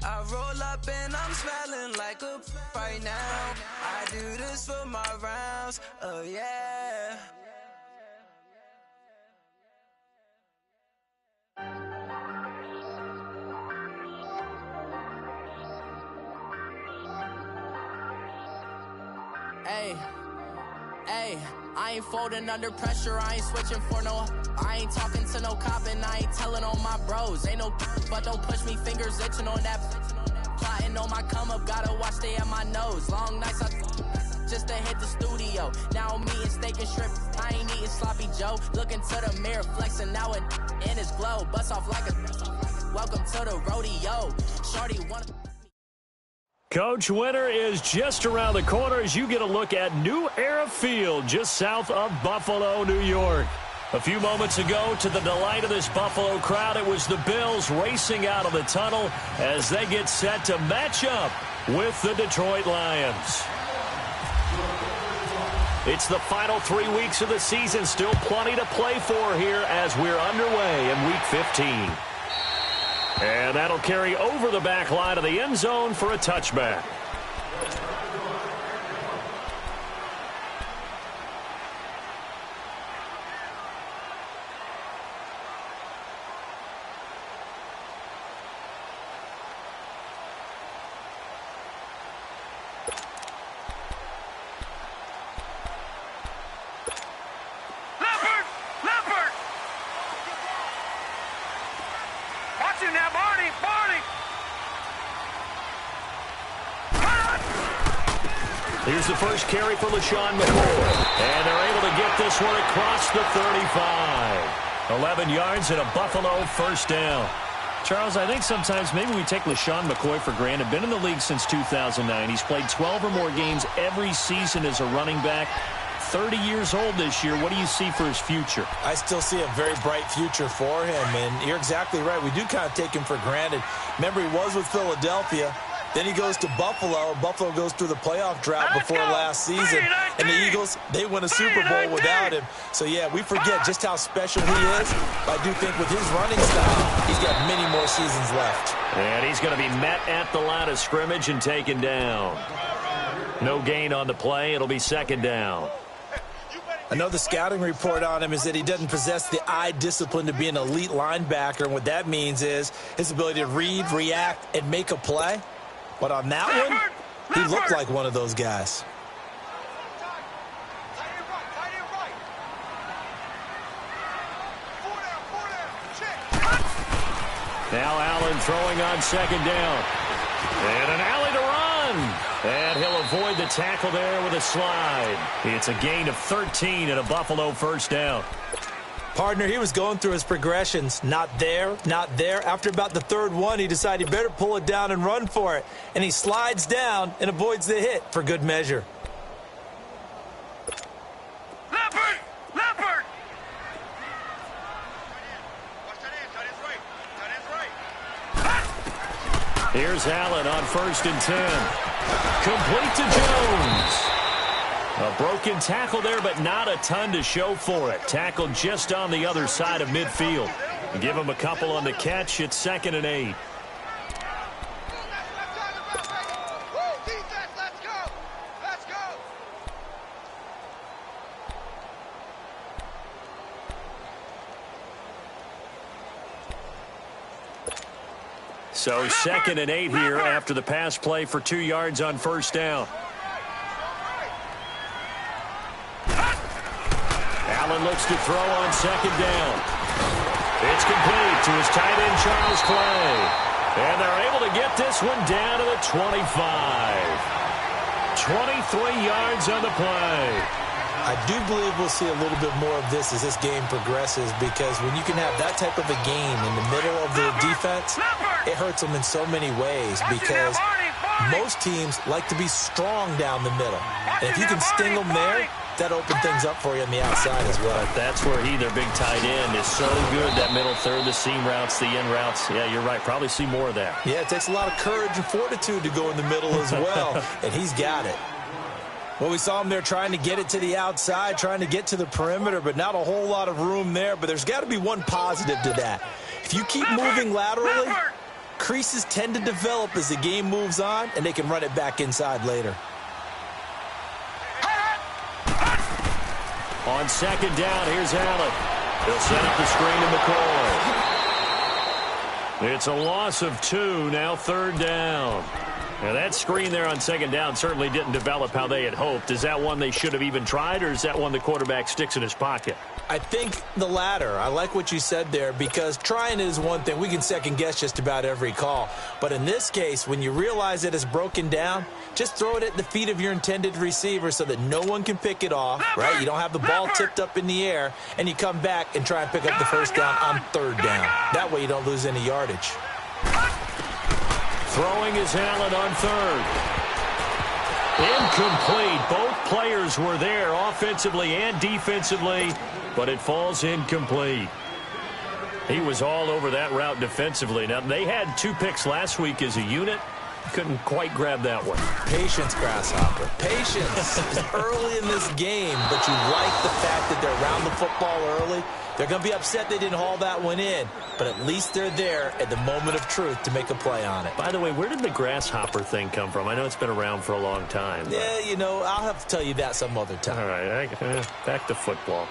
I roll up and I'm smelling like a right now. I do this for my rounds, oh yeah. Hey, I ain't folding under pressure, I ain't switching for no. I ain't talking to no cop and I ain't telling on my bros. Ain't no but don't push me, fingers itching on that. Plotting on my come up, gotta watch stay at my nose. Long nights I just to hit the studio. Now I'm eating steak and shrimp, I ain't eating sloppy Joe. Looking to the mirror, flexing now and in his glow. Bust off like a welcome to the rodeo. Shorty wanna. Coach, winter is just around the corner as you get a look at New Era Field just south of Buffalo, New York. A few moments ago, to the delight of this Buffalo crowd, it was the Bills racing out of the tunnel as they get set to match up with the Detroit Lions. It's the final 3 weeks of the season, still plenty to play for here as we're underway in Week 15. And that'll carry over the back line of the end zone for a touchback. Here's the first carry for LaShawn McCoy. And they're able to get this one across the 35. 11 yards and a Buffalo first down. Charles, I think sometimes maybe we take LaShawn McCoy for granted. Been in the league since 2009. He's played 12 or more games every season as a running back. 30 years old this year. What do you see for his future? I still see a very bright future for him, and you're exactly right. We do kind of take him for granted. Remember, he was with Philadelphia. Then he goes to Buffalo. Buffalo goes through the playoff drought before last season. And the Eagles, they win a Super Bowl without him. So, yeah, we forget just how special he is. I do think with his running style, he's got many more seasons left. And he's going to be met at the line of scrimmage and taken down. No gain on the play. It'll be second down. Another scouting report on him is that he doesn't possess the eye discipline to be an elite linebacker. And what that means is his ability to read, react, and make a play. But on that one, he looked like one of those guys. Now Allen throwing on second down. And an alley to run. And he'll avoid the tackle there with a slide. It's a gain of 13 and a Buffalo first down. Partner, he was going through his progressions. Not there, not there. After about the third one, he decided he better pull it down and run for it. And he slides down and avoids the hit for good measure. Leopard! Here's Allen on 1st and 10. Complete to Jones. A broken tackle there, but not a ton to show for it. Tackled just on the other side of midfield. Give him a couple on the catch. It's 2nd and 8. So 2nd and 8 here after the pass play for 2 yards on first down. Allen looks to throw on second down. It's complete to his tight end, Charles Clay. And they're able to get this one down to the 25. 23 yards on the play. I do believe we'll see a little bit more of this as this game progresses, because when you can have that type of a game in the middle of the defense, it hurts them in so many ways, because most teams like to be strong down the middle. And if you can sting them there, that opens things up for you on the outside as well. But that's where he, their big tight end, is so good. That middle third, the seam routes, the in routes. Yeah, you're right. Probably see more of that. Yeah, it takes a lot of courage and fortitude to go in the middle as well, and he's got it. Well, we saw him there trying to get it to the outside, trying to get to the perimeter, but not a whole lot of room there. But there's got to be one positive to that. If you keep moving laterally, creases tend to develop as the game moves on, and they can run it back inside later. On second down, here's Allen. He'll set up the screen in the corner. It's a loss of 2, now third down. Now, that screen there on second down certainly didn't develop how they had hoped. Is that one they should have even tried, or is that one the quarterback sticks in his pocket? I think the latter. I like what you said there, because trying it is one thing. We can second-guess just about every call. But in this case, when you realize that it's broken down, just throw it at the feet of your intended receiver so that no one can pick it off, right? You don't have the ball tipped up in the air, and you come back and try and pick up the first down on third down. That way you don't lose any yardage. Throwing is Allen on third. Incomplete. Both players were there offensively and defensively, but it falls incomplete. He was all over that route defensively. Now, they had 2 picks last week as a unit. Couldn't quite grab that one. Patience, Grasshopper. Patience. It's early in this game, but you like the fact that they're around the football early. They're going to be upset they didn't haul that one in, but at least they're there at the moment of truth to make a play on it. By the way, where did the grasshopper thing come from? I know it's been around for a long time. But... yeah, you know, I'll have to tell you that some other time. All right, back to football.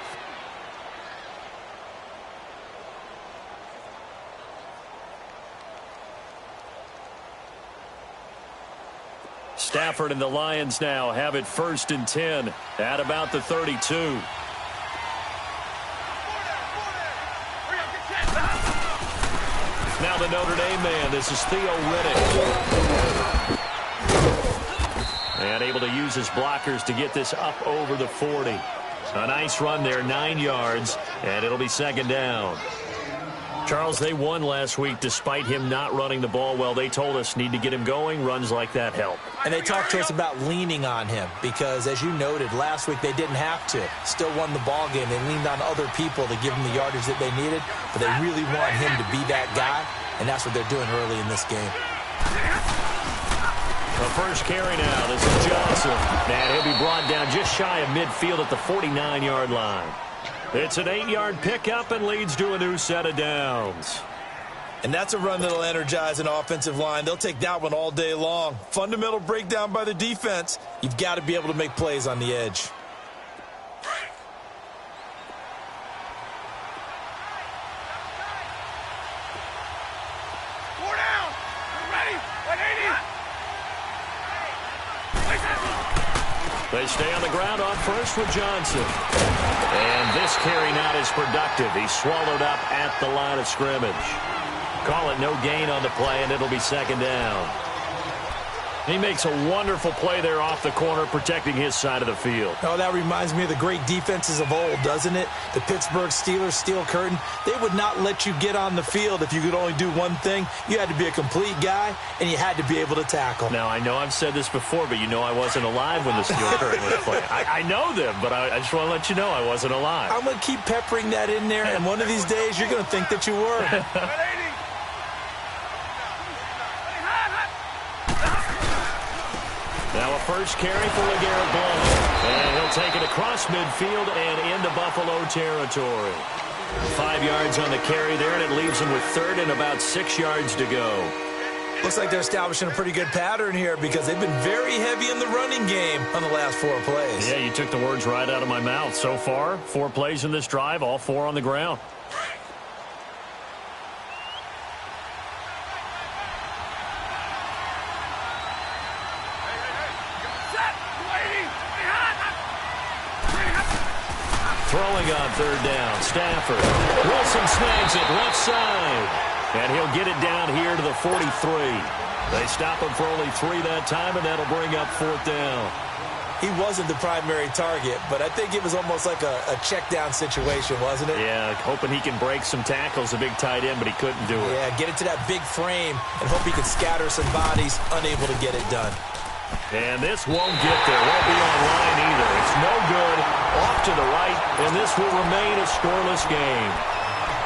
Stafford and the Lions now have it 1st and 10 at about the 32. Now the Notre Dame man. This is Theo Riddick. And able to use his blockers to get this up over the 40. A nice run there, 9 yards, and it'll be second down. Charles, they won last week despite him not running the ball well. They told us need to get him going. Runs like that help. And they talked to us about leaning on him because, as you noted, last week they didn't have to. Still won the ball game. They leaned on other people to give them the yardage that they needed, but they really want him to be that guy, and that's what they're doing early in this game. The first carry now. This is Johnson. And he'll be brought down just shy of midfield at the 49-yard line. It's an 8-yard pickup and leads to a new set of downs. And that's a run that'll energize an offensive line. They'll take that one all day long. Fundamental breakdown by the defense. You've got to be able to make plays on the edge. They stay on the ground on first with Johnson. And this carry not as productive. He's swallowed up at the line of scrimmage. Call it no gain on the play, and it'll be second down. He makes a wonderful play there off the corner, protecting his side of the field. Oh, that reminds me of the great defenses of old, doesn't it? The Pittsburgh Steelers steel curtain. They would not let you get on the field if you could only do one thing. You had to be a complete guy, and you had to be able to tackle. Now, I know I've said this before, but you know I wasn't alive when the steel curtain was playing. I know them, but I just want to let you know I wasn't alive. I'm going to keep peppering that in there, and one of these days you're going to think that you were. Now a first carry for LeGarrette Blount. And he'll take it across midfield and into Buffalo territory. 5 yards on the carry there, and it leaves him with third and about 6 yards to go. Looks like they're establishing a pretty good pattern here because they've been very heavy in the running game on the last 4 plays. Yeah, you took the words right out of my mouth. So far, 4 plays in this drive, all 4 on the ground. Throwing on third down, Stafford. Wilson snags it left side. And he'll get it down here to the 43. They stop him for only 3 that time, and that'll bring up 4th down. He wasn't the primary target, but I think it was almost like a check down situation, wasn't it? Yeah, hoping he can break some tackles, a big tight end, but he couldn't do it. Yeah, get it to that big frame and hope he can scatter some bodies, unable to get it done. And this won't get there. Won't be on line either. It's no good. Off to the right, and this will remain a scoreless game.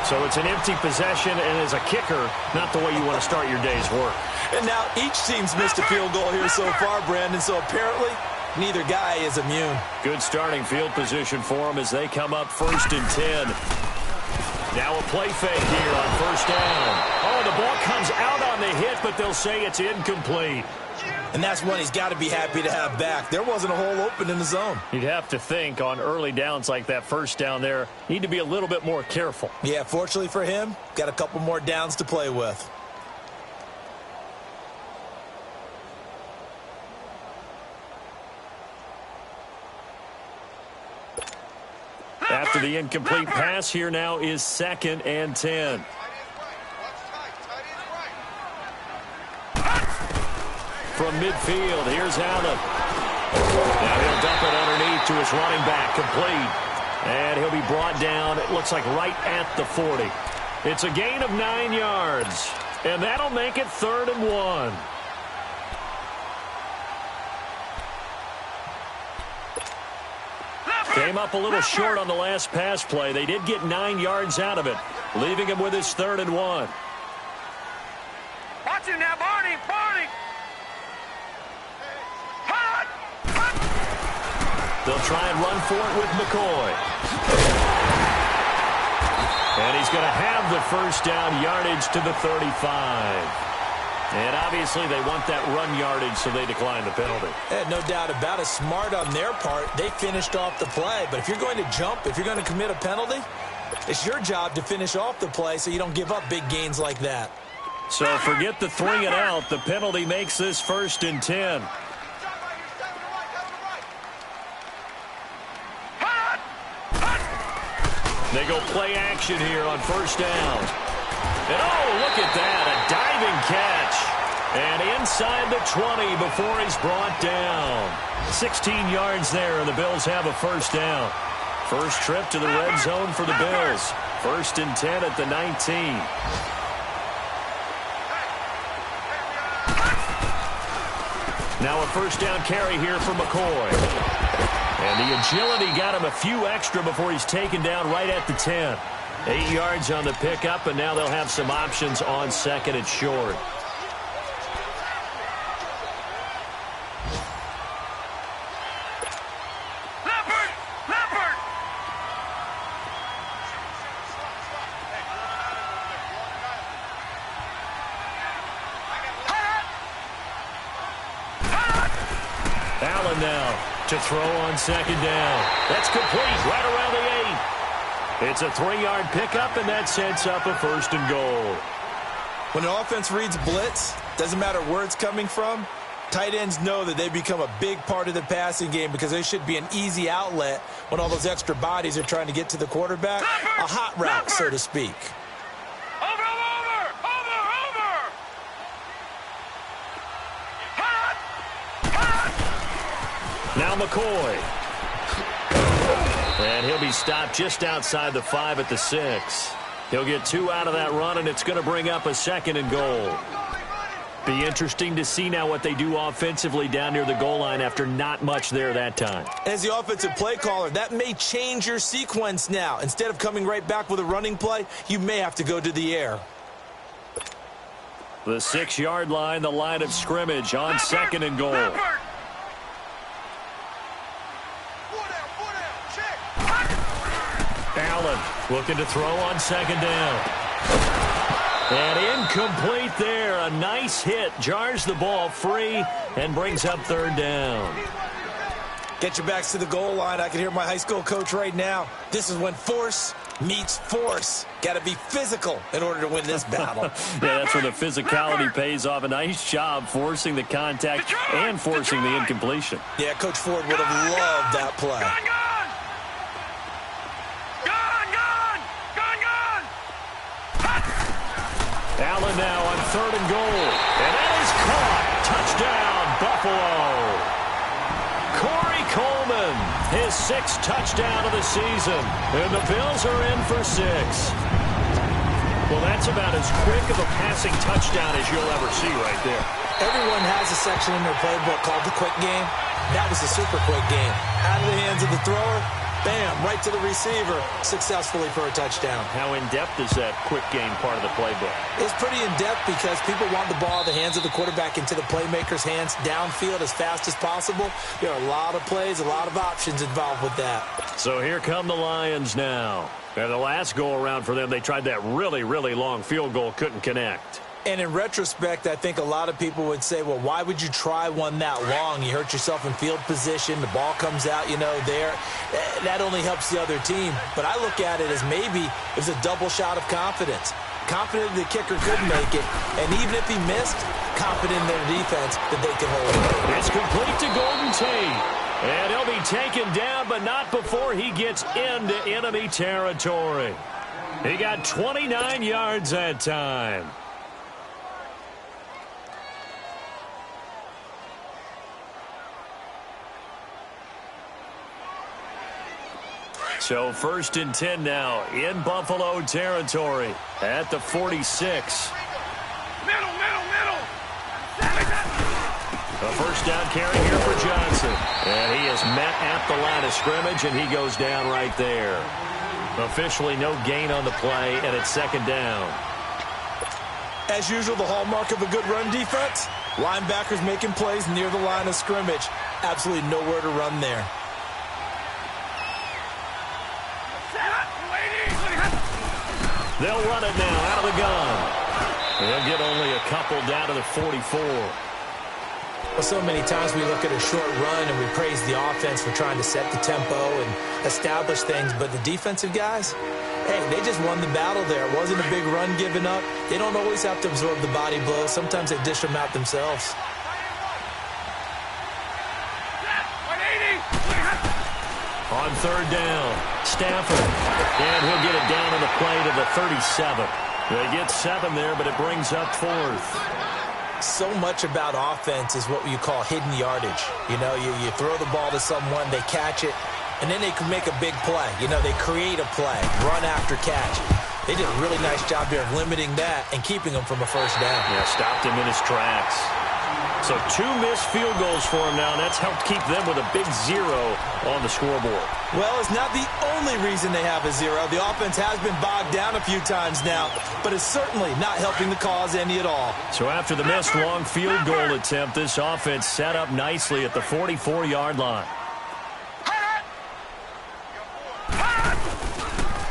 So it's an empty possession, and as a kicker, not the way you want to start your day's work. And now each team's missed a field goal here so far, Brandon, so apparently neither guy is immune. Good starting field position for them as they come up 1st and 10. Now a play fake here on first down. Oh, the ball comes out on the hit, but they'll say it's incomplete. And that's one he's got to be happy to have back. There wasn't a hole open in the zone. You'd have to think on early downs like that first down there, need to be a little bit more careful. Yeah, fortunately for him, got a couple more downs to play with. After the incomplete pass, here now is 2nd and 10. From midfield, here's Allen. Now he'll dump it underneath to his running back, complete. And he'll be brought down, it looks like right at the 40. It's a gain of 9 yards. And that'll make it 3rd and 1. Came up a little short on the last pass play. They did get 9 yards out of it, leaving him with his 3rd and 1. Watch him now, Barney! Barney! They'll try and run for it with McCoy. And he's going to have the first down, yardage to the 35. And obviously they want that run yardage, so they decline the penalty. No doubt about it. Smart on their part. They finished off the play. But if you're going to jump, if you're going to commit a penalty, it's your job to finish off the play so you don't give up big gains like that. So forget the 3 and out. The penalty makes this 1st and 10. They go play action here on first down. And oh, look at that, a diving catch. And inside the 20 before he's brought down. 16 yards there, and the Bills have a first down. First trip to the red zone for the Bills. 1st and 10 at the 19. Now a first down carry here for McCoy. And the agility got him a few extra before he's taken down right at the 10. 8 yards on the pickup, and now they'll have some options on 2nd and short. Allen now to throw on 2nd down. That's complete right around the 8. It's a 3-yard pickup, and that sets up a 1st and goal. When an offense reads blitz, doesn't matter where it's coming from, tight ends know that they become a big part of the passing game because they should be an easy outlet when all those extra bodies are trying to get to the quarterback. A hot route, so to speak. Now McCoy. And he'll be stopped just outside the 5 at the 6. He'll get 2 out of that run, and it's going to bring up a 2nd and goal. Be interesting to see now what they do offensively down near the goal line after not much there that time. As the offensive play caller, that may change your sequence now. Instead of coming right back with a running play, you may have to go to the air. The 6-yard line, the line of scrimmage on 2nd and goal. Allen looking to throw on 2nd down. And incomplete there. A nice hit. Jars the ball free and brings up 3rd down. Get your backs to the goal line. I can hear my high school coach right now. This is when force meets force. Got to be physical in order to win this battle. Yeah, that's where the physicality pays off. A nice job forcing the contact and forcing the incompletion. Yeah, Coach Ford would have loved that play. Allen now on 3rd and goal. And that is caught. Touchdown, Buffalo. Corey Coleman, his 6th touchdown of the season. And the Bills are in for 6. Well, that's about as quick of a passing touchdown as you'll ever see right there. Everyone has a section in their playbook called the quick game. That was the super quick game. Out of the hands of the thrower, bam, right to the receiver, successfully for a touchdown. How in-depth is that quick game part of the playbook? It's pretty in-depth because people want the ball in the hands of the quarterback into the playmaker's hands downfield as fast as possible. There are a lot of plays, a lot of options involved with that. So here come the Lions now. And the last go-around for them, they tried that really, really long field goal, couldn't connect. And in retrospect, I think a lot of people would say, well, why would you try one that long? You hurt yourself in field position. The ball comes out, there. That only helps the other team. But I look at it as maybe it was a double shot of confidence. Confident the kicker could make it. And even if he missed, confident in their defense that they could hold it. It's complete to Golden Tate. And he'll be taken down, but not before he gets into enemy territory. He got 29 yards that time. So 1st and 10 now in Buffalo territory at the 46. Middle. A first down carry here for Johnson. And he is met at the line of scrimmage, and he goes down right there. Officially no gain on the play, and it's 2nd down. As usual, the hallmark of a good run defense, linebackers making plays near the line of scrimmage. Absolutely nowhere to run there. They'll run it now out of the gun. They'll get only a couple down to the 44. Well, so many times we look at a short run and we praise the offense for trying to set the tempo and establish things, but the defensive guys, hey, they just won the battle there. It wasn't a big run given up. They don't always have to absorb the body blows. Sometimes they dish them out themselves. On 3rd down, Stafford. And he'll get it down on the play to the 37. They get 7 there, but it brings up 4th. So much about offense is what you call hidden yardage. You throw the ball to someone, they catch it, and then they can make a big play. They create a play, run after catch. They did a really nice job there of limiting that and keeping him from a first down. Yeah, stopped him in his tracks. So 2 missed field goals for him now, and that's helped keep them with a big 0 on the scoreboard. Well, it's not the only reason they have a 0. The offense has been bogged down a few times now, but it's certainly not helping the cause any at all. So after the missed long field goal attempt, this offense set up nicely at the 44-yard line.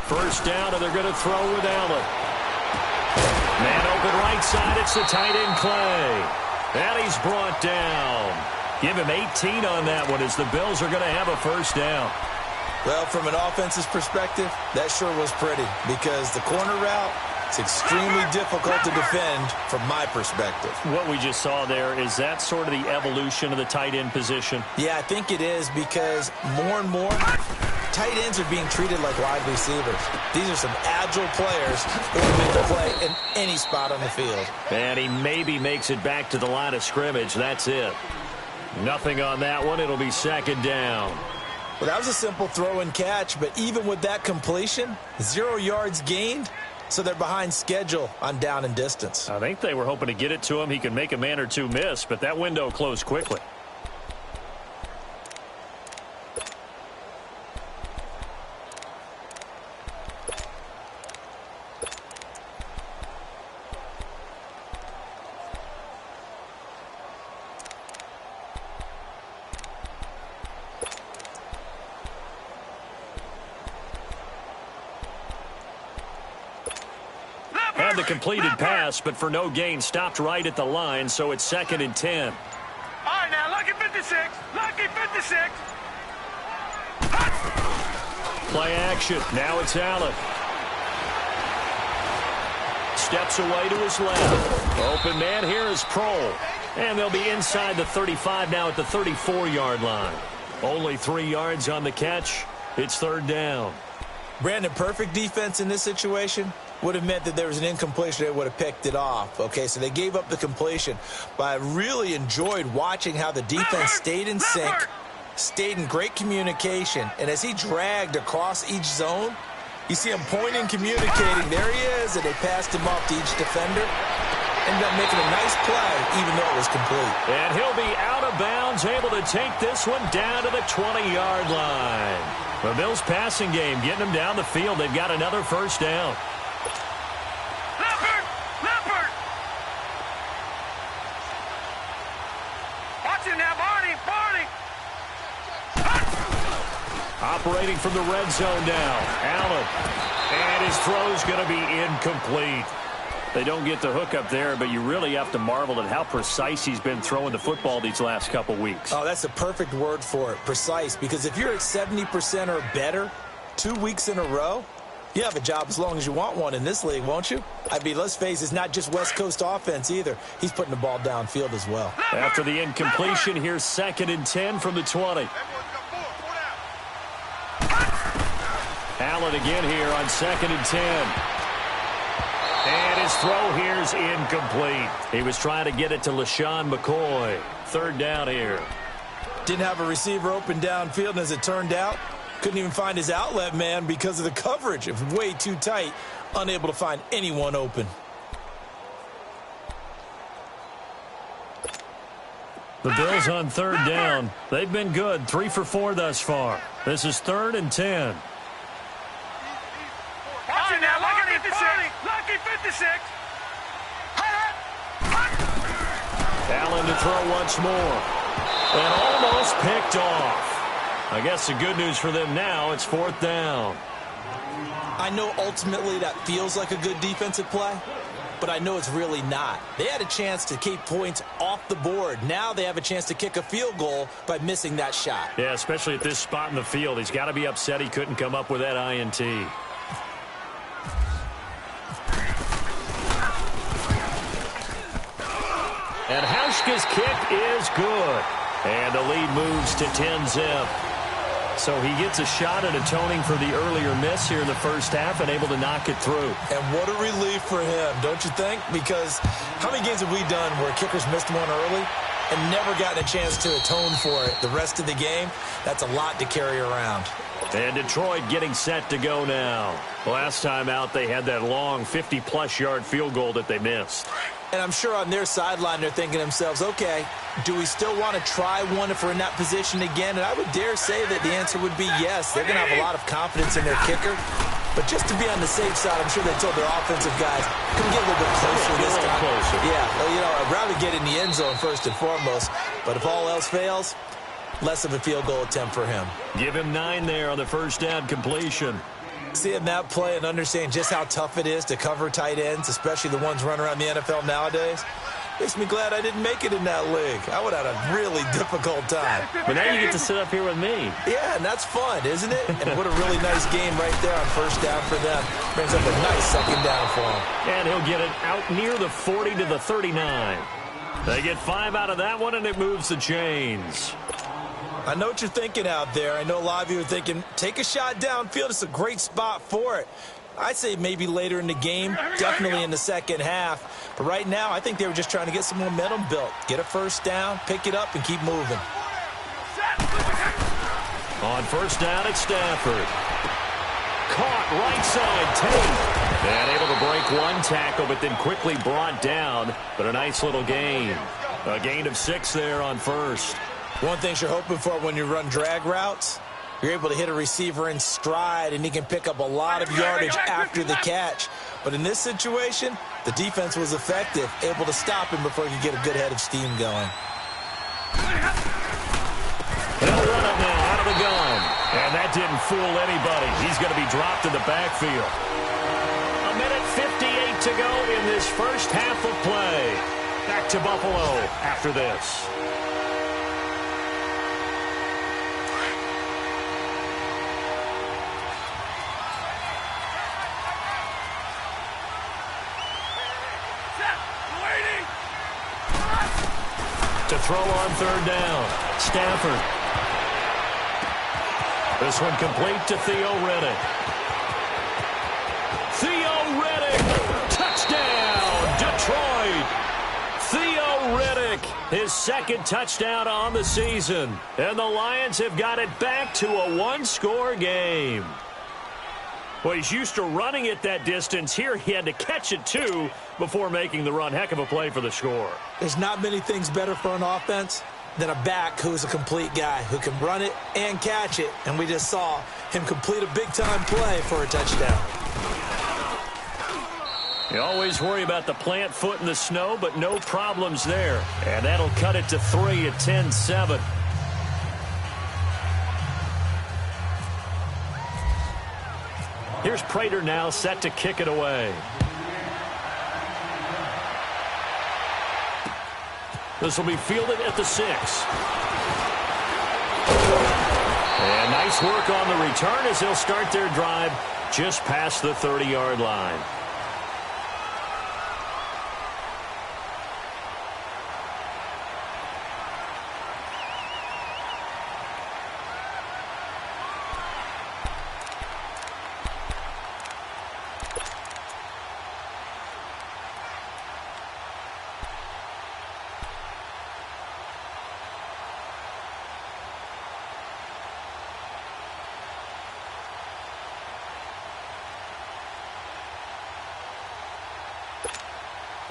First down, and they're going to throw with Allen. Man open right side, it's the tight end Clay. And he's brought down. Give him 18 on that one as the Bills are going to have a first down. Well, from an offense's perspective, that sure was pretty because the corner route, it's extremely difficult to defend from my perspective. What we just saw there, is that sort of the evolution of the tight end position? Yeah, I think it is because more and more tight ends are being treated like wide receivers. These are some agile players who are meant to play in any spot on the field. And he maybe makes it back to the line of scrimmage. That's it. Nothing on that one. It'll be 2nd down. Well, that was a simple throw and catch, but even with that completion, 0 yards gained, so they're behind schedule on down and distance. I think they were hoping to get it to him. He could make a man or two miss, but that window closed quickly. Had the completed pass, but for no gain, stopped right at the line, so it's 2nd and 10. All right, now, lucky 56. Lucky 56. Play action. Now it's Allen. Steps away to his left. Open man here is Prohl. And they'll be inside the 35 now at the 34-yard line. Only 3 yards on the catch. It's 3rd down. Brandon, perfect defense in this situation would have meant that there was an incompletion. They would have picked it off. Okay, so they gave up the completion. But I really enjoyed watching how the defense stayed in sync, stayed in great communication. And as he dragged across each zone, you see him pointing, communicating. There he is, and they passed him off to each defender. Ended up making a nice play, even though it was complete. And he'll be out of bounds, able to take this one down to the 20-yard line. The Bills' passing game getting them down the field. They've got another first down. Leopard! Watch him now, Barney! Operating from the red zone now. Allen. And his throw's going to be incomplete. They don't get the hook up there, but you really have to marvel at how precise he's been throwing the football these last couple weeks. Oh, that's a perfect word for it, precise, because if you're at 70% or better 2 weeks in a row, you have a job as long as you want one in this league, won't you? I mean, let's face it, it's not just West Coast offense either. He's putting the ball downfield as well. After the incompletion, here's 2nd and 10 from the 20. Allen again here on 2nd and 10. And his throw here's incomplete. He was trying to get it to LaShawn McCoy. 3rd down here. Didn't have a receiver open downfield, and as it turned out, couldn't even find his outlet man because of the coverage. It was way too tight, unable to find anyone open. The Bills on 3rd down. They've been good, 3 for 4 thus far. This is 3rd and 10. Watch it now, lucky 56. Lucky 56. Allen to throw once more. And almost picked off. I guess the good news for them now, it's 4th down. I know ultimately that feels like a good defensive play, but I know it's really not. They had a chance to keep points off the board. Now they have a chance to kick a field goal by missing that shot. Yeah, especially at this spot in the field. He's got to be upset he couldn't come up with that INT. And Hauschka's kick is good. And the lead moves to 10-zip. So he gets a shot at atoning for the earlier miss here in the first half and able to knock it through. And what a relief for him, don't you think? Because how many games have we done where kickers missed one early and never gotten a chance to atone for it the rest of the game? That's a lot to carry around. And Detroit getting set to go now. Last time out, they had that long 50-plus yard field goal that they missed. And I'm sure on their sideline they're thinking to themselves, okay, do we still want to try one if we're in that position again? And I would dare say that the answer would be yes. They're going to have a lot of confidence in their kicker. But just to be on the safe side, I'm sure they told their offensive guys, can we get a little bit closer this time? Closer. Yeah, well, you know, I'd rather get in the end zone first and foremost. But if all else fails, less of a field goal attempt for him. Give him 9 there on the first down completion. Seeing that play and understand just how tough it is to cover tight ends, especially the ones running around the NFL nowadays, makes me glad I didn't make it in that league. I would have had a really difficult time. But now you get to sit up here with me. Yeah, and that's fun, isn't it? And what a really nice game right there on first down for them. Brings up a nice 2nd down for him. And he'll get it out near the 40 to the 39. They get 5 out of that one, and it moves the chains. I know what you're thinking out there. I know a lot of you are thinking, take a shot downfield. It's a great spot for it. I'd say maybe later in the game, definitely in the second half. But right now, I think they were just trying to get some momentum built. Get a first down, pick it up, and keep moving. On first down, it's Stafford. Caught right side, Tate. And able to break one tackle, but then quickly brought down. But a nice little gain. A gain of 6 there on first. One thing you're hoping for when you run drag routes, you're able to hit a receiver in stride, and he can pick up a lot of yardage after the catch. But in this situation, the defense was effective, able to stop him before he could get a good head of steam going. They'll run it now out of the gun. And that didn't fool anybody. He's going to be dropped in the backfield. 1:58 to go in this first half of play. Back to Buffalo after this. To throw on third down. Stafford. This one complete to Theo Riddick. Theo Riddick. Touchdown, Detroit. Theo Riddick, his 2nd touchdown on the season. And the Lions have got it back to a 1-score game. Well, he's used to running it that distance. Here he had to catch it, too, before making the run. Heck of a play for the score. There's not many things better for an offense than a back who's a complete guy who can run it and catch it. And we just saw him complete a big-time play for a touchdown. You always worry about the plant foot in the snow, but no problems there. And that'll cut it to 3 at 10-7. Here's Prater now set to kick it away. This will be fielded at the 6. And nice work on the return as they'll start their drive just past the 30-yard line.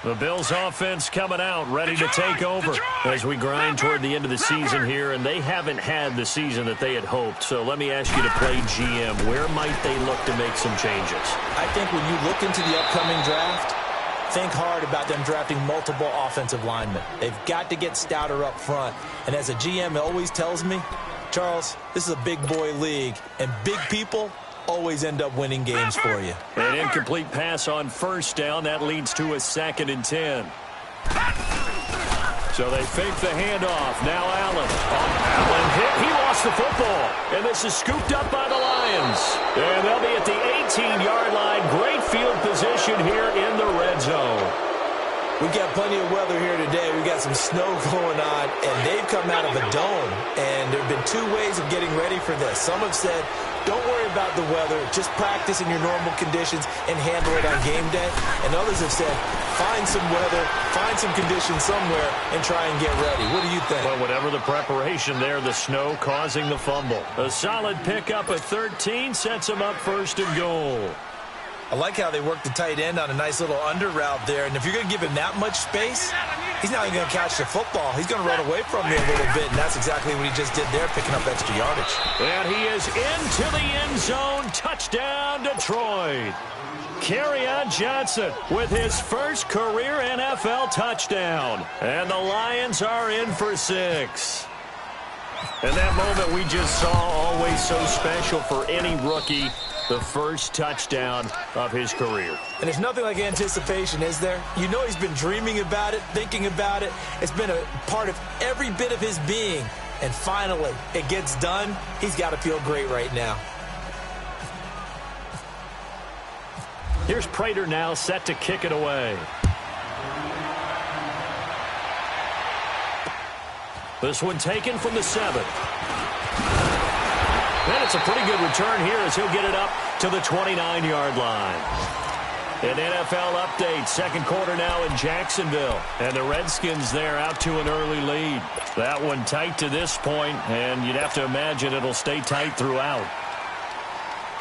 The Bills offense coming out, ready to take over as we grind toward the end of the season here, and they haven't had the season that they had hoped. So let me ask you to play GM. Where might they look to make some changes? I think when you look into the upcoming draft, think hard about them drafting multiple offensive linemen. They've got to get stouter up front. And as a GM always tells me, Charles, this is a big boy league, and big people always end up winning games for you. An incomplete pass on first down. That leads to a 2nd and 10. So they fake the handoff. Now Allen. Allen hit. He lost the football. And this is scooped up by the Lions. And they'll be at the 18-yard line. Great field position here in the red zone. We've got plenty of weather here today. We've got some snow going on, and they've come out of a dome. And there have been two ways of getting ready for this. Some have said, don't worry about the weather. Just practice in your normal conditions and handle it on game day. And others have said, find some weather, find some conditions somewhere, and try and get ready. What do you think? Well, whatever the preparation there, the snow causing the fumble. A solid pickup at 13 sets him up 1st and goal. I like how they work the tight end on a nice little under route there. And if you're going to give him that much space, he's not even going to catch the football. He's going to run away from you a little bit, and that's exactly what he just did there, picking up extra yardage. And he is into the end zone. Touchdown, Detroit. Kerryon Johnson with his first career NFL touchdown. And the Lions are in for 6. And that moment we just saw, always so special for any rookie. The first touchdown of his career. And there's nothing like anticipation, is there? You know he's been dreaming about it, thinking about it. It's been a part of every bit of his being. And finally, it gets done. He's got to feel great right now. Here's Prater now set to kick it away. This one taken from the 7. And it's a pretty good return here as he'll get it up to the 29-yard line. An NFL update, 2nd quarter now in Jacksonville. And the Redskins there out to an early lead. That one tight to this point, and you'd have to imagine it'll stay tight throughout.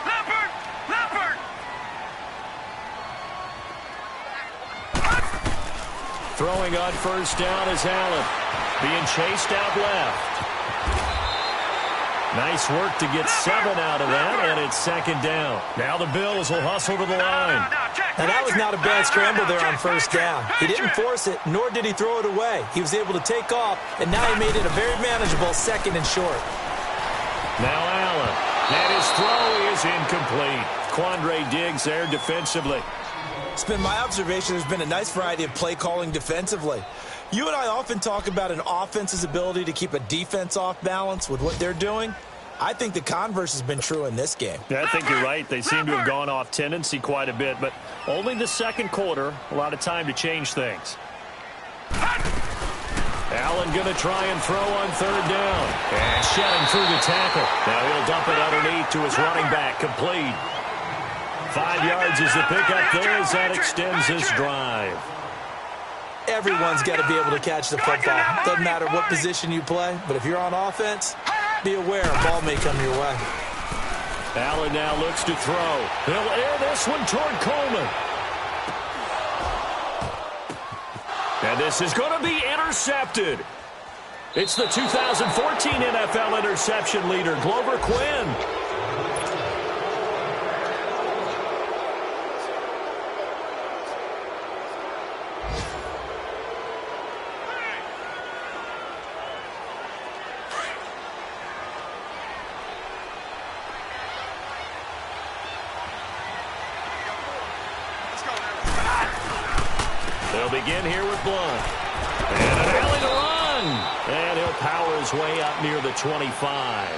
Leopard! Throwing on first down is Allen. Being chased out left. Nice work to get 7 out of that, and it's 2nd down. Now the Bills will hustle to the line. Now that was not a bad scramble there on first down. He didn't force it, nor did he throw it away. He was able to take off, and now he made it a very manageable 2nd and short. Now Allen. And his throw is incomplete. Quandre Diggs there defensively. It's been my observation there's been a nice variety of play calling defensively. You and I often talk about an offense's ability to keep a defense off balance with what they're doing. I think the converse has been true in this game. Yeah, I think you're right. They seem to have gone off tendency quite a bit, but only the 2nd quarter, a lot of time to change things. Allen going to try and throw on 3rd down. And shedding through the tackle. Now he'll dump it underneath to his running back, complete. 5 yards is the pickup there as that extends this drive. Everyone's got to be able to catch the football. Doesn't matter what position you play, but if you're on offense, be aware a ball may come your way. Allen now looks to throw. He'll air this one toward Coleman. And this is going to be intercepted. It's the 2014 NFL interception leader, Glover Quinn. begin here with Blunt. And an alley to run. And he'll power his way up near the 25.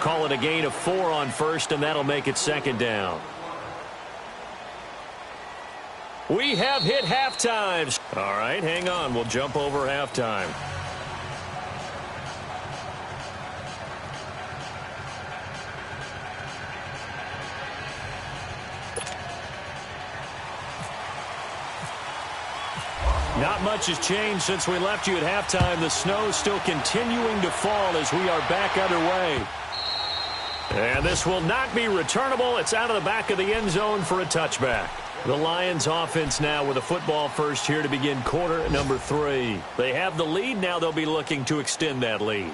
Call it a gain of 4 on first, and that'll make it second down. We have hit halftime. All right, hang on. We'll jump over halftime. Not much has changed since we left you at halftime. The snow still continuing to fall as we are back underway. And this will not be returnable. It's out of the back of the end zone for a touchback. The Lions offense now with a football first here to begin quarter number 3. They have the lead. Now they'll be looking to extend that lead.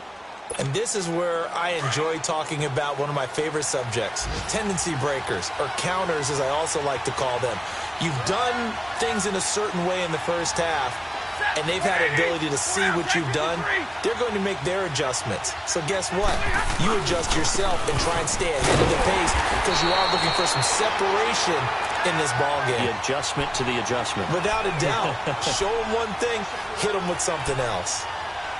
And this is where I enjoy talking about one of my favorite subjects, tendency breakers, or counters as I also like to call them. You've done things in a certain way in the first half, and they've had an ability to see what you've done. They're going to make their adjustments. So guess what? You adjust yourself and try and stay ahead of the pace because you are looking for some separation in this ball game. The adjustment to the adjustment. Without a doubt. Show them one thing, hit them with something else.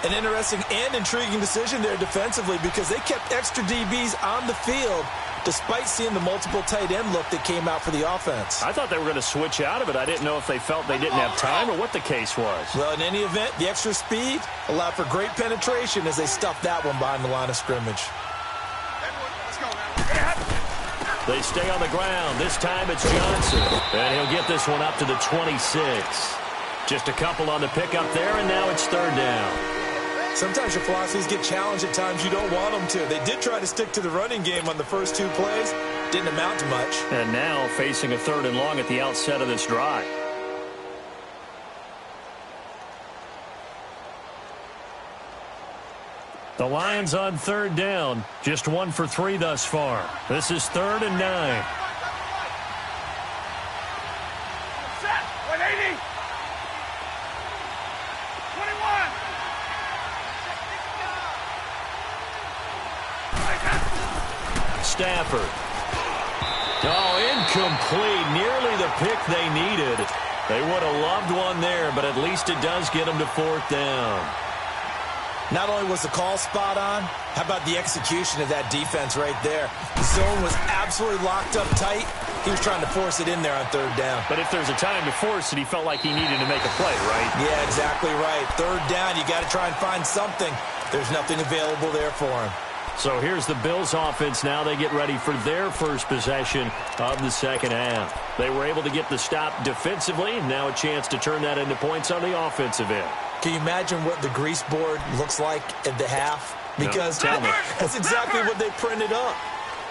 An interesting and intriguing decision there defensively because they kept extra DBs on the field despite seeing the multiple tight end look that came out for the offense. I thought they were going to switch out of it. I didn't know if they felt they didn't have time or what the case was. Well, in any event, the extra speed allowed for great penetration as they stuffed that one behind the line of scrimmage. They stay on the ground. This time it's Johnson. And he'll get this one up to the 26. Just a couple on the pickup there, and now it's third down. Sometimes your philosophies get challenged at times you don't want them to. They did try to stick to the running game on the first 2 plays. Didn't amount to much. And now facing a 3rd and long at the outset of this drive. The Lions on 3rd down. Just 1 for 3 thus far. This is 3rd and 9. Set. 180. 21. Stafford. Oh, incomplete. Nearly the pick they needed. They would have loved one there, but at least it does get them to 4th down. Not only was the call spot on, how about the execution of that defense right there? The zone was absolutely locked up tight. He was trying to force it in there on 3rd down. But if there's a time to force it, he felt like he needed to make a play, right? Yeah, exactly right. 3rd down, you got to try and find something. There's nothing available there for him. So here's the Bills offense now. They get ready for their first possession of the second half. They were able to get the stop defensively. Now a chance to turn that into points on the offensive end. Can you imagine what the grease board looks like at the half? Because no, that's exactly what they printed up.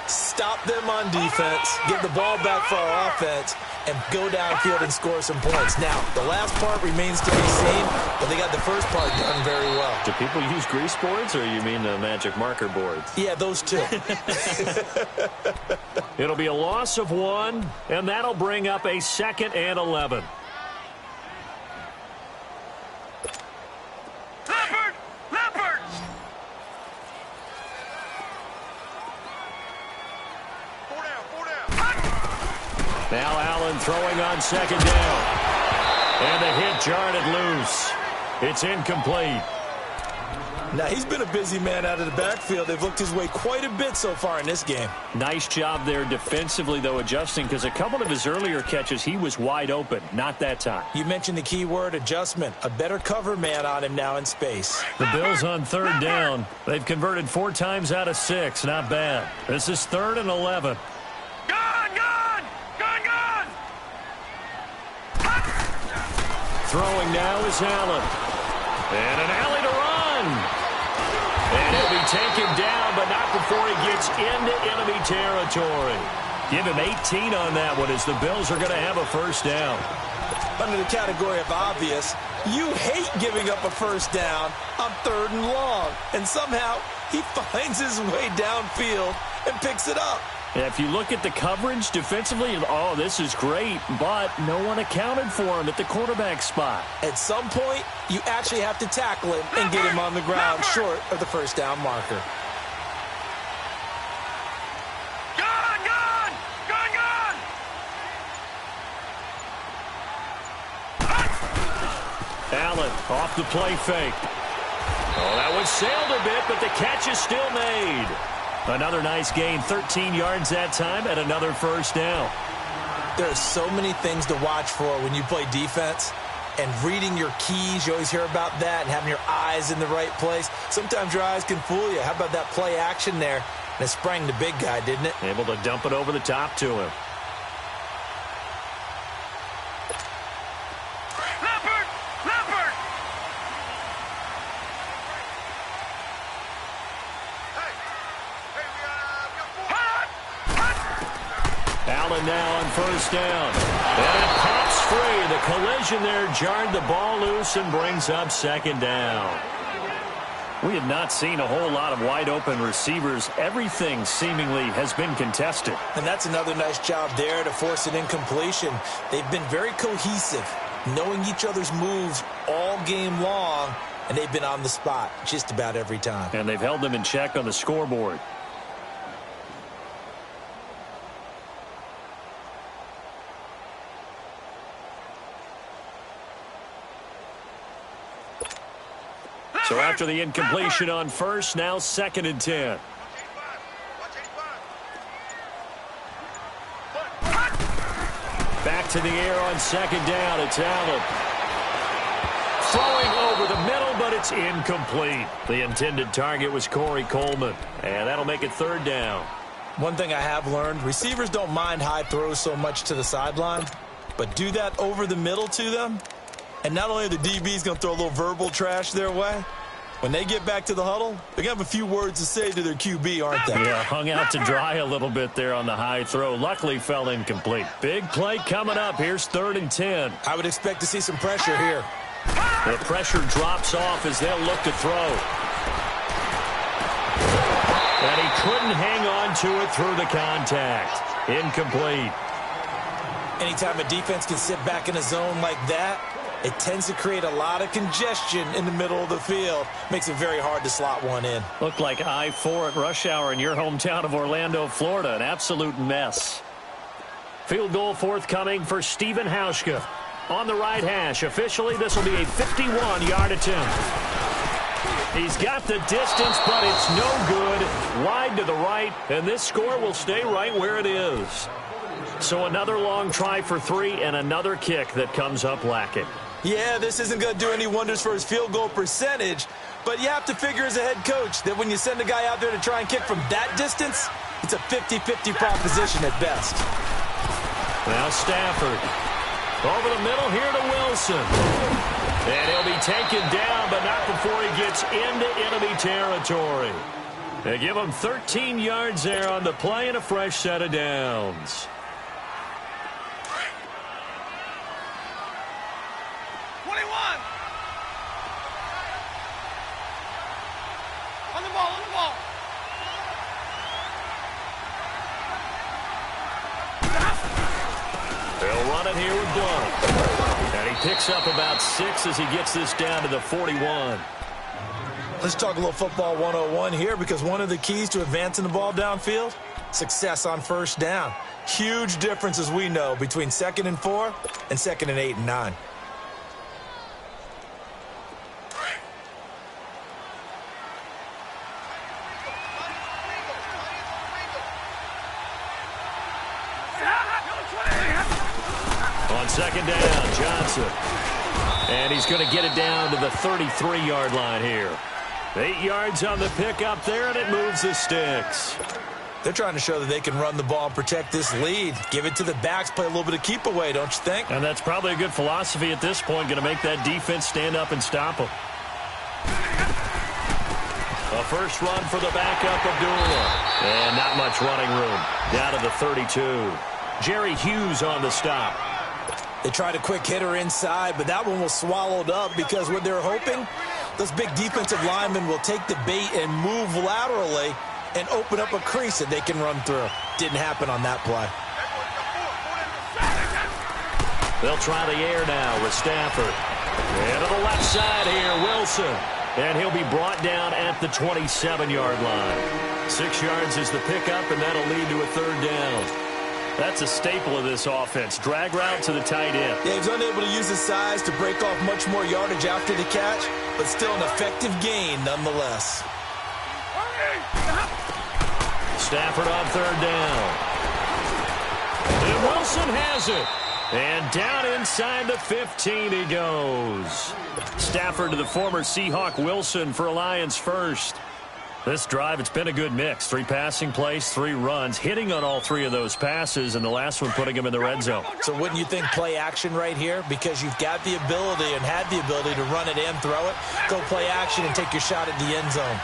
Stop them on defense, get the ball back for our offense, and go downfield and score some points. Now, the last part remains to be seen, but they got the first part done very well. Do people use grease boards, or you mean the magic marker boards? Yeah, those two. It'll be a loss of 1, and that'll bring up a 2nd and 11. Leopard. Now Allen throwing on 2nd down. And the hit jarred it loose. It's incomplete. Now, he's been a busy man out of the backfield. They've looked his way quite a bit so far in this game. Nice job there defensively, though, adjusting, because a couple of his earlier catches, he was wide open. Not that time. You mentioned the key word, adjustment. A better cover man on him now in space. The Bills on 3rd down. They've converted 4 times out of 6. Not bad. This is 3rd and 11. Throwing now is Allen. And an alley to run. And he'll be taken down, but not before he gets into enemy territory. Give him 18 on that one as the Bills are going to have a 1st down. Under the category of obvious, you hate giving up a 1st down on 3rd and long. And somehow he finds his way downfield and picks it up. Yeah, if you look at the coverage defensively, oh, this is great, but no one accounted for him at the quarterback spot. At some point, you actually have to tackle him and get him on the ground short of the 1st down marker. Off the play fake. Oh, that one sailed a bit, but the catch is still made. Another nice gain, 13 yards that time, and another first down. There are so many things to watch for when you play defense. And reading your keys, you always hear about that, and having your eyes in the right place. Sometimes your eyes can fool you. How about that play action there? And it sprang the big guy, didn't it? Able to dump it over the top to him. Leopard! Allen now on first down. And it pops free. The collision there jarred the ball loose and brings up second down. We have not seen a whole lot of wide-open receivers. Everything seemingly has been contested. And that's another nice job there to force an incompletion. They've been very cohesive, knowing each other's moves all game long, and they've been on the spot just about every time. And they've held them in check on the scoreboard. So after the incompletion on first, now 2nd and 10. Back to the air on 2nd down. It's Allen. Throwing over the middle, but it's incomplete. The intended target was Corey Coleman. And that'll make it 3rd down. One thing I have learned, receivers don't mind high throws so much to the sideline, but do that over the middle to them, and not only are the DBs going to throw a little verbal trash their way, when they get back to the huddle, they're going to have a few words to say to their QB, aren't they? Yeah, hung out to dry a little bit there on the high throw. Luckily fell incomplete. Big play coming up. Here's 3rd and 10. I would expect to see some pressure here. The pressure drops off as they'll look to throw. And he couldn't hang on to it through the contact. Incomplete. Anytime a defense can sit back in a zone like that, it tends to create a lot of congestion in the middle of the field. Makes it very hard to slot one in. Looked like I-4 at rush hour in your hometown of Orlando, Florida. An absolute mess. Field goal forthcoming for Stephen Hauschka. On the right hash. Officially, this will be a 51-yard attempt. He's got the distance, but it's no good. Wide to the right, and this score will stay right where it is. So another long try for 3 and another kick that comes up lacking. Yeah, this isn't going to do any wonders for his field goal percentage, but you have to figure as a head coach that when you send a guy out there to try and kick from that distance, it's a 50-50 proposition at best. Now Stafford. Over the middle here to Wilson. And he'll be taken down, but not before he gets into enemy territory. They give him 13 yards there on the play and a fresh set of downs. Here with Blunt. And he picks up about 6 as he gets this down to the 41. Let's talk a little football 101 here, because one of the keys to advancing the ball downfield, success on first down. Huge difference, as we know, between 2nd and 4 and 2nd and 8 and 9. On 2nd down, Johnson. And he's going to get it down to the 33-yard line here. 8 yards on the pickup there, and it moves the sticks. They're trying to show that they can run the ball and protect this lead. Give it to the backs, play a little bit of keep away, don't you think? And that's probably a good philosophy at this point, going to make that defense stand up and stop them. A first run for the backup, Abdullah. And not much running room. Down to the 32. Jerry Hughes on the stop. They tried a quick hitter inside, but that one was swallowed up because what they're hoping, those big defensive linemen will take the bait and move laterally and open up a crease that they can run through. Didn't happen on that play. They'll try the air now with Stafford. And to the left side here, Wilson. And he'll be brought down at the 27-yard line. 6 yards is the pickup, and that'll lead to a 3rd down. That's a staple of this offense. Drag route to the tight end. Yeah, he was unable to use his size to break off much more yardage after the catch, but still an effective gain nonetheless. Stafford on third down. And Wilson has it. And down inside the 15 he goes. Stafford to the former Seahawk Wilson for Lions first. This drive, it's been a good mix. 3 passing plays, 3 runs, hitting on all 3 of those passes, and the last one putting him in the red zone. So wouldn't you think play action right here? Because you've got the ability and had the ability to run it and throw it. Go play action and take your shot at the end zone.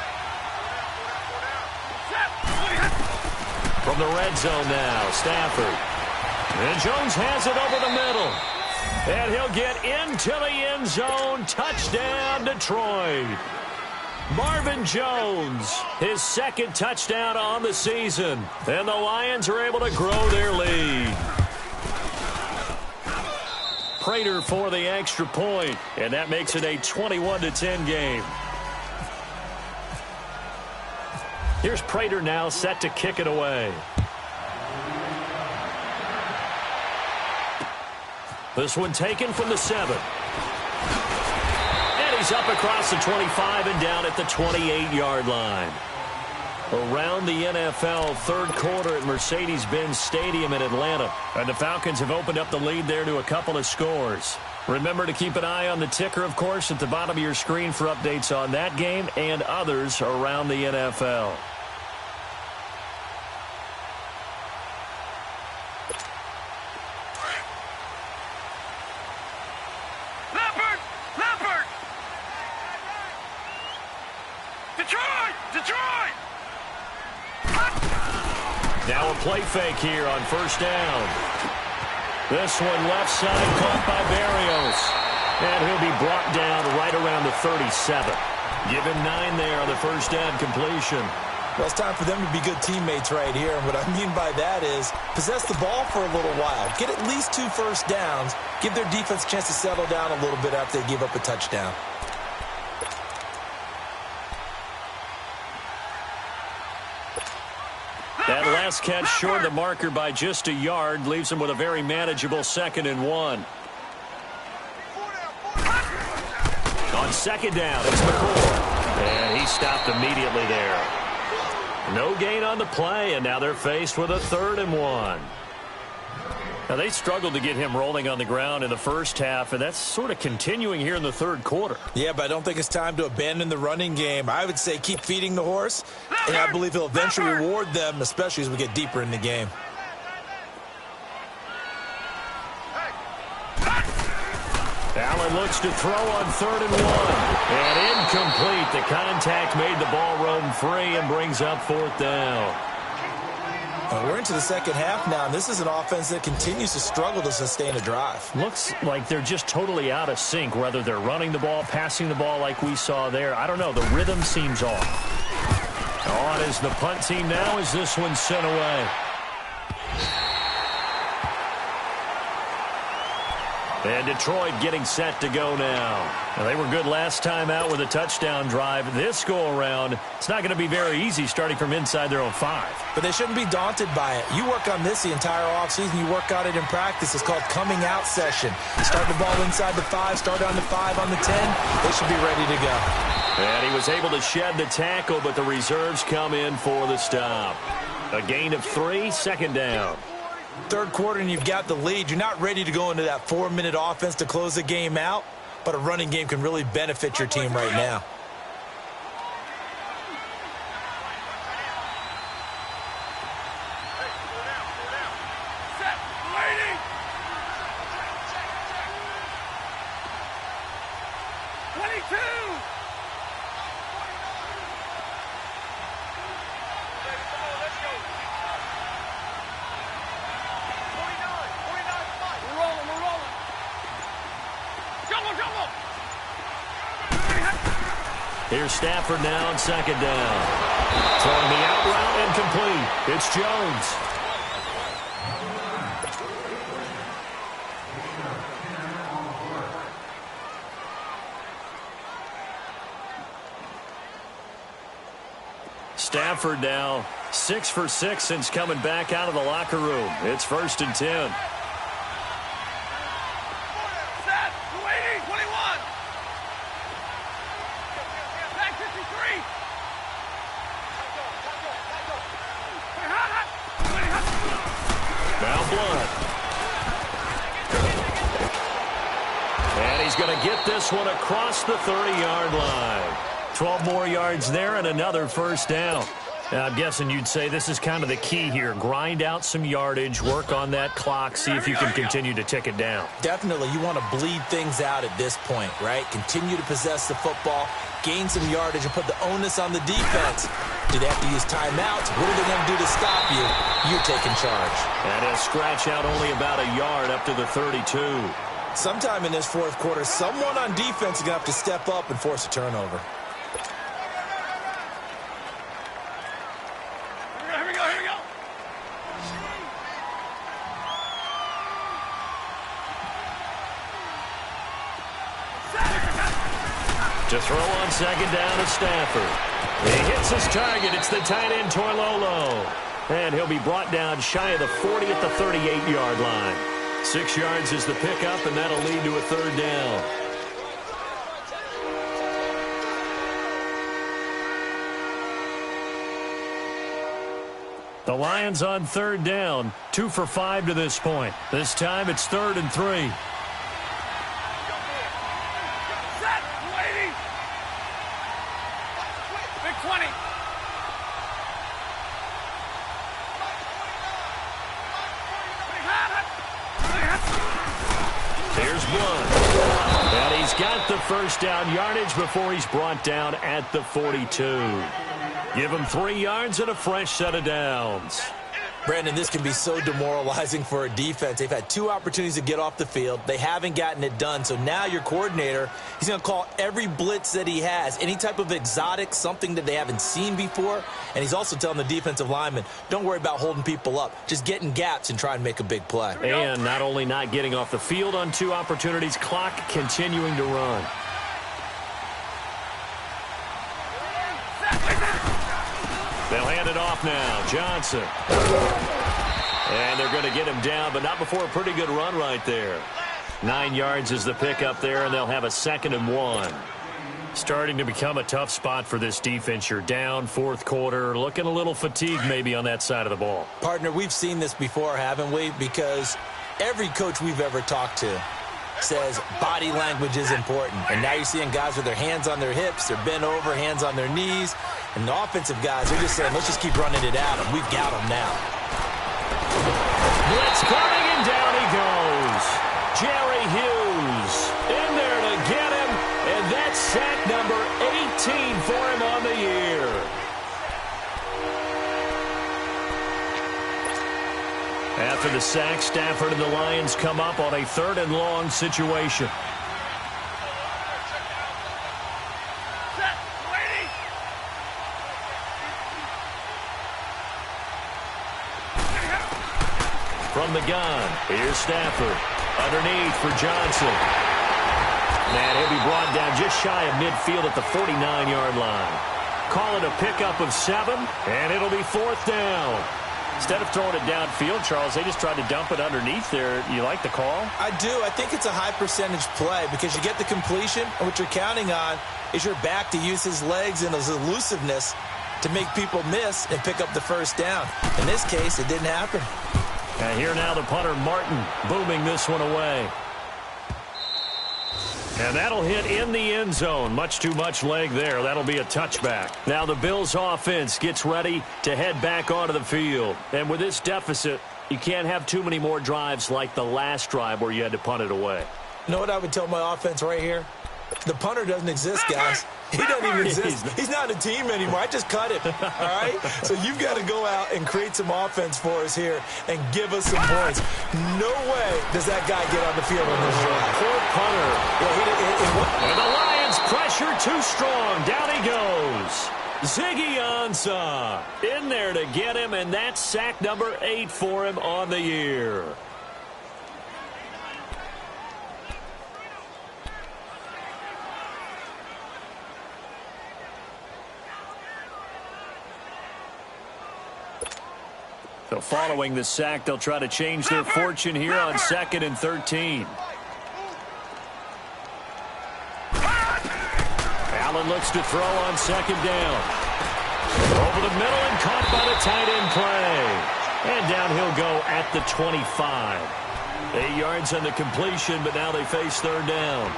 From the red zone now, Stafford. And Jones has it over the middle. And he'll get into the end zone. Touchdown, Detroit. Marvin Jones, his 2nd touchdown on the season. And the Lions are able to grow their lead. Prater for the extra point, and that makes it a 21-10 game. Here's Prater now set to kick it away. This one taken from the 7. He's up across the 25 and down at the 28-yard line. Around the NFL, 3rd quarter at Mercedes-Benz Stadium in Atlanta. And the Falcons have opened up the lead there to a couple of scores. Remember to keep an eye on the ticker, of course, at the bottom of your screen for updates on that game and others around the NFL. Now a play fake here on first down. This one left side caught by Berrios. And he'll be brought down right around the 37. Give him 9 there on the first down completion. Well, it's time for them to be good teammates right here. And what I mean by that is possess the ball for a little while. Get at least 2 first downs. Give their defense a chance to settle down a little bit after they give up a touchdown. That last catch short of the marker by just a yard leaves him with a very manageable 2nd and 1. On 2nd down, it's McCoy. And he stopped immediately there. No gain on the play, and now they're faced with a 3rd and 1. Now, they struggled to get him rolling on the ground in the first half, and that's sort of continuing here in the 3rd quarter. Yeah, but I don't think it's time to abandon the running game. I would say keep feeding the horse, and I believe he'll eventually reward them, especially as we get deeper in the game. Allen looks to throw on 3rd and 1. And incomplete. The contact made the ball roam free and brings up 4th down. We're into the second half now, and this is an offense that continues to struggle to sustain a drive. Looks like they're just totally out of sync, whether they're running the ball, passing the ball like we saw there. I don't know. The rhythm seems off. On is the punt team now as this one's sent away. And Detroit getting set to go now. They were good last time out with a touchdown drive. This go-around, it's not going to be very easy starting from inside their own 5. But they shouldn't be daunted by it. You work on this the entire offseason. You work on it in practice. It's called coming out session. Start the ball inside the 5, start on the 5, on the 10. They should be ready to go. And he was able to shed the tackle, but the reserves come in for the stop. A gain of 3, 2nd down. 3rd quarter and you've got the lead. You're not ready to go into that 4-minute offense to close the game out, but a running game can really benefit your team right now. Here's Stafford now on 2nd down. Throwing the out route incomplete. It's Jones. Stafford now 6 for 6 since coming back out of the locker room. It's 1st and 10. Set. 280. 21. Back 53. Now Blood. And he's going to get this one across the 30-yard line. 12 more yards there and another first down. Now, I'm guessing you'd say this is kind of the key here. Grind out some yardage, work on that clock, see if you can continue to tick it down. Definitely. You want to bleed things out at this point, right? Continue to possess the football, gain some yardage, and put the onus on the defense. Do they have to use timeouts? What are they going to do to stop you? You're taking charge. And he'll scratch out only about a yard up to the 32. Sometime in this fourth quarter, someone on defense is going to have to step up and force a turnover. Here we go. To throw on second down to Stafford. He hits his target. It's the tight end, Torlolo. And he'll be brought down shy of the 40 at the 38-yard line. 6 yards is the pickup, and that'll lead to a third down. The Lions on third down, 2 for 5 to this point. This time it's 3rd and 3. Set. 280. Big 20. Here's Blood. And he's got the first down yardage before he's brought down at the 42. Give him 3 yards and a fresh set of downs. Brandon, this can be so demoralizing for a defense. They've had 2 opportunities to get off the field. They haven't gotten it done. So now your coordinator, he's going to call every blitz that he has, any type of exotic, something that they haven't seen before. And he's also telling the defensive lineman, don't worry about holding people up. Just get in gaps and try and make a big play. And not only not getting off the field on 2 opportunities, clock continuing to run. They'll hand it off now. Johnson. And they're going to get him down, but not before a pretty good run right there. 9 yards is the pickup there, and they'll have a 2nd and 1. Starting to become a tough spot for this defense. You're down, 4th quarter, looking a little fatigued maybe on that side of the ball. Partner, we've seen this before, haven't we? Because every coach we've ever talked to says body language is important. And now you're seeing guys with their hands on their hips, they're bent over, hands on their knees. And the offensive guys, they're just saying, let's just keep running it at them. We've got them now. Blitz coming, and down he goes. Jerry Hughes in there to get him. And that's sack number 18 for him on the year. After the sack, Stafford and the Lions come up on a 3rd and long situation. From the gun, here's Stafford. Underneath for Johnson. And he'll be brought down just shy of midfield at the 49-yard line. Call it a pickup of 7, and it'll be 4th down. Instead of throwing it downfield, Charles, they just tried to dump it underneath there. You like the call? I do. I think it's a high-percentage play because you get the completion, and what you're counting on is your back to use his legs and his elusiveness to make people miss and pick up the first down. In this case, it didn't happen. And here now the punter, Martin, booming this one away. And that'll hit in the end zone. Much too much leg there. That'll be a touchback. Now the Bills offense gets ready to head back onto the field. And with this deficit, you can't have too many more drives like the last drive where you had to punt it away. You know what I would tell my offense right here? The punter doesn't exist, guys. He doesn't even exist. He's not a team anymore. I just cut him. All right? So you've got to go out and create some offense for us here and give us some points. No way does that guy get on the field on this drive. Poor punter. And the Lions pressure too strong. Down he goes. Ziggy Ansah in there to get him, and that's sack number 8 for him on the year. So following the sack, they'll try to change their fortune here on 2nd and 13. Allen looks to throw on 2nd down. Over the middle and caught by the tight end play. And down he'll go at the 25. 8 yards on the completion, but now they face 3rd down.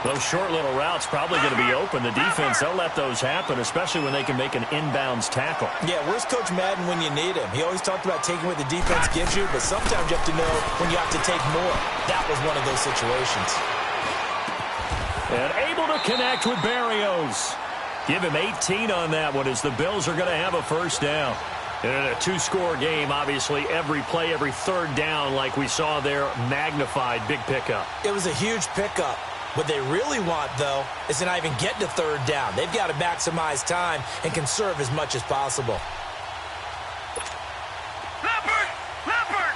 Those short little routes probably going to be open. The defense, they'll let those happen, especially when they can make an inbounds tackle. Yeah, where's Coach Madden when you need him? He always talked about taking what the defense gives you, but sometimes you have to know when you have to take more. That was one of those situations. And able to connect with Barrios. Give him 18 on that one as the Bills are going to have a 1st down. And in a 2-score game, obviously, every play, every 3rd down, like we saw there, magnified, big pickup. It was a huge pickup. What they really want, though, is to not even get to 3rd down. They've got to maximize time and conserve as much as possible. Leopard! Leopard!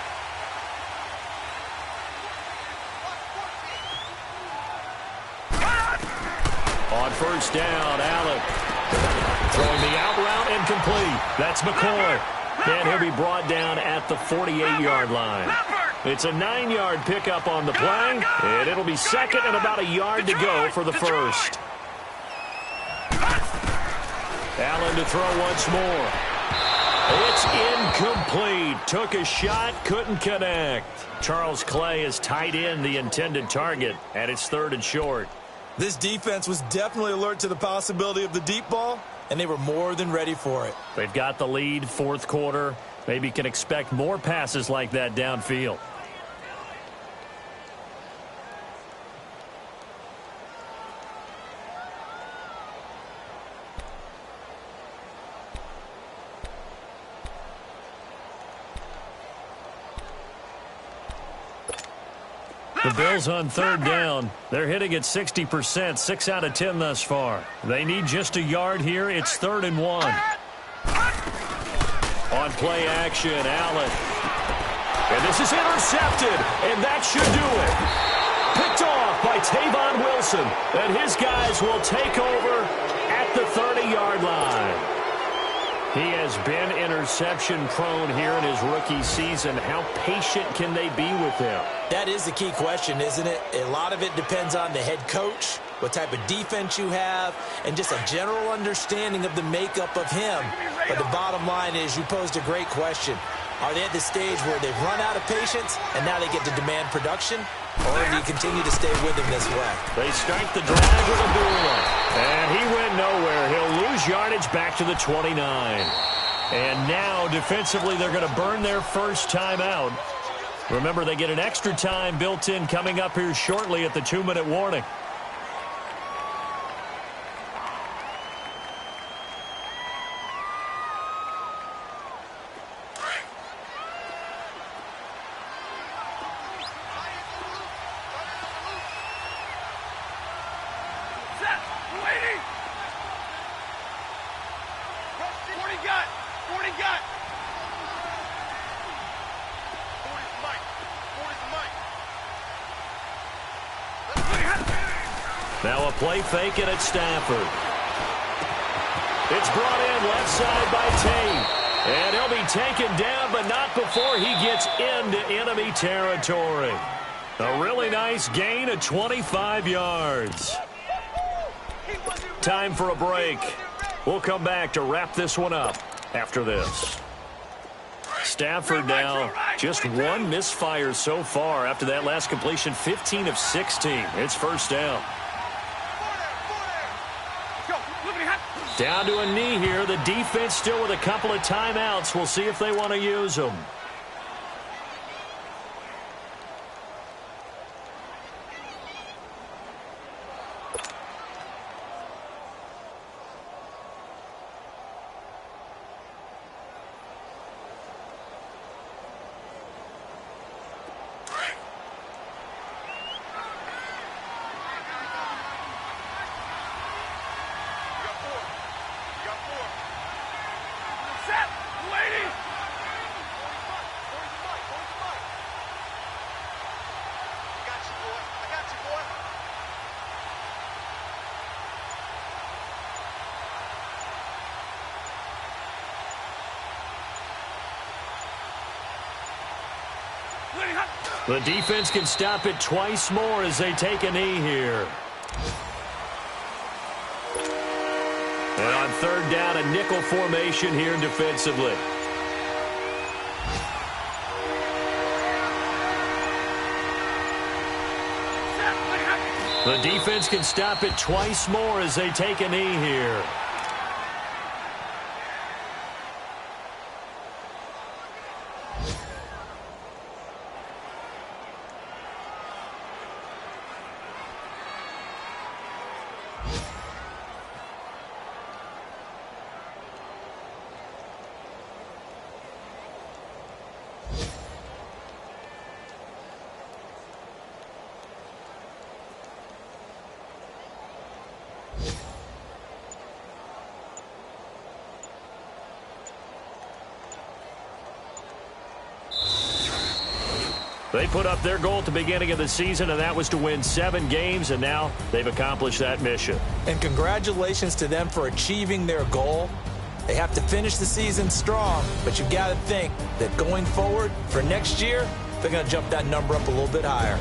On 1st down, Allen throwing the out route incomplete. That's McCoy. And he'll be brought down at the 48-yard line. It's a 9-yard pickup on the play, and it'll be 2nd and about a yard to go for the 1st. Allen to throw once more. It's incomplete. Took a shot, couldn't connect. Charles Clay is tight in the intended target, and it's 3rd and short. This defense was definitely alert to the possibility of the deep ball, and they were more than ready for it. They've got the lead, 4th quarter. Maybe can expect more passes like that downfield. The Bills on 3rd down. They're hitting at 60%, 6 out of 10 thus far. They need just a yard here. It's 3rd and 1. On play action, Allen. And this is intercepted, and that should do it. Picked off by Tavon Wilson, and his guys will take over at the 30-yard line. He has been interception-prone here in his rookie season. How patient can they be with him? That is the key question, isn't it? A lot of it depends on the head coach, what type of defense you have, and just a general understanding of the makeup of him. But the bottom line is you posed a great question. Are they at the stage where they've run out of patience and now they get to demand production? Or do you continue to stay with him this way? They start the drive with a Abdullah. And he went nowhere. He'll lose yardage back to the 29. And now, defensively, they're going to burn their first timeout. Remember, they get an extra time built in coming up here shortly at the 2-minute warning. Now a play fake and it's Stafford. It's brought in left side by Tate. And he'll be taken down, but not before he gets into enemy territory. A really nice gain of 25 yards. Time for a break. We'll come back to wrap this one up after this. Stafford now just one misfire so far after that last completion, 15 of 16. It's 1st down. Down to a knee here. The defense still with a couple of timeouts. We'll see if they want to use them. The defense can stop it twice more as they take a knee here. And on third down, a nickel formation here defensively. The defense can stop it twice more as they take a knee here. They put up their goal at the beginning of the season, and that was to win 7 games, and now they've accomplished that mission. And congratulations to them for achieving their goal. They have to finish the season strong, but you've got to think that going forward for next year, they're going to jump that number up a little bit higher.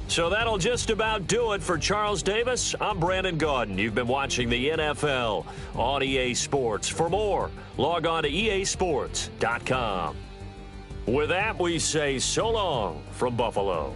So that'll just about do it for Charles Davis. I'm Brandon Gaudin. You've been watching the NFL on EA Sports. For more, log on to easports.com. With that, we say so long from Buffalo.